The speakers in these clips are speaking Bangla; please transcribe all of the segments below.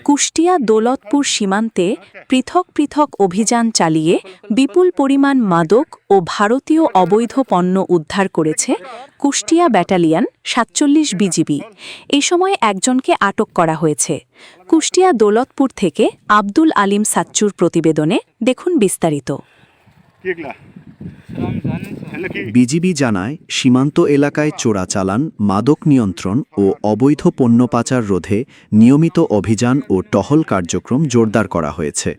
কুষ্টিয়া দৌলতপুর সীমান্তে পৃথক পৃথক অভিযান চালিয়ে বিপুল পরিমাণ মাদক ও ভারতীয় অবৈধ পণ্য উদ্ধার করেছে কুষ্টিয়া ব্যাটালিয়ন ৪৭ বিজিবি। এই সময় একজনকে আটক করা হয়েছে। কুষ্টিয়া দৌলতপুর থেকে আব্দুল আলিম সাচ্চুর প্রতিবেদনে দেখুন বিস্তারিত। বিজিবি জানায়, সীমান্ত এলাকায় চোরাচালান, মাদক নিয়ন্ত্রণ ও অবৈধ পণ্য পাচার রোধে নিয়মিত অভিযান ও টহল কার্যক্রম জোরদার করা হয়েছে।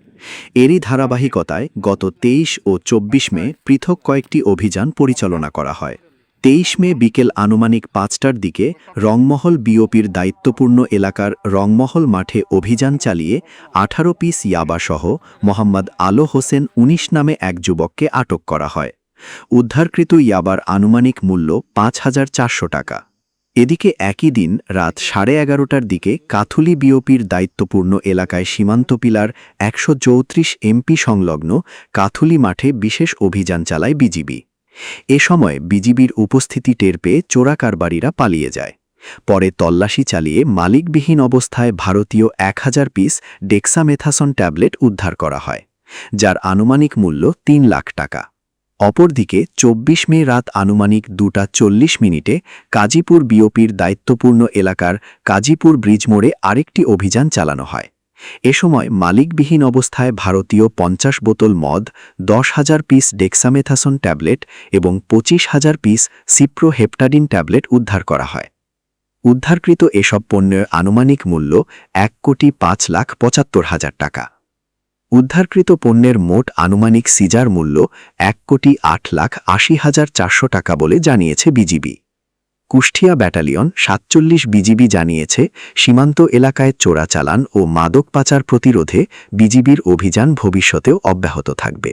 এরই ধারাবাহিকতায় গত ২৩ ও ২৪ মে পৃথক কয়েকটি অভিযান পরিচালনা করা হয়। ২৩ মে বিকেল আনুমানিক ৫টার দিকে রংমহল বিওপির দায়িত্বপূর্ণ এলাকার রংমহল মাঠে অভিযান চালিয়ে ১৮ পিস ইয়াবাসহ মোহাম্মদ আলো হোসেন ১৯ নামে এক যুবককে আটক করা হয়। উদ্ধারকৃত ইয়াবার আনুমানিক মূল্য ৫,৪০০ টাকা। এদিকে একই দিন রাত ১১:৩০টার দিকে কাথুলি বিওপির দায়িত্বপূর্ণ এলাকায় সীমান্ত পিলার ১৩৪ এমপি সংলগ্ন কাথুলি মাঠে বিশেষ অভিযান চালায় বিজিবি। এ সময় বিজিবির উপস্থিতি টের পেয়ে চোরা কারবারিরা পালিয়ে যায়। পরে তল্লাশি চালিয়ে মালিকবিহীন অবস্থায় ভারতীয় ১,০০০ পিস ডেক্সামেথাসন ট্যাবলেট উদ্ধার করা হয়, যার আনুমানিক মূল্য ৩ লাখ টাকা। অপরদিকে ২৪ মে রাত আনুমানিক ২:৪০ কাজীপুর বিওপির দায়িত্বপূর্ণ এলাকার কাজীপুর ব্রিজ মোড়ে আরেকটি অভিযান চালানো হয়। এ সময় মালিকবিহীন অবস্থায় ভারতীয় ৫০ বোতল মদ, ১০,০০০ পিস ডেক্সামেথাসন ট্যাবলেট এবং ২৫,০০০ পিস সিপ্রোহেপটাডিন ট্যাবলেট উদ্ধার করা হয়। উদ্ধারকৃত এসব পণ্যের আনুমানিক মূল্য ১,৫,৭৫,০০০ টাকা। উদ্ধারকৃত পণ্যের মোট আনুমানিক সিজার মূল্য ১,৮,৮০,৪০০ টাকা বলে জানিয়েছে বিজিবি। কুষ্টিয়া ব্যাটালিয়ন ৪৭ বিজিবি জানিয়েছে, সীমান্ত এলাকায় চোরাচালান ও মাদক পাচার প্রতিরোধে বিজিবির অভিযান ভবিষ্যতেও অব্যাহত থাকবে।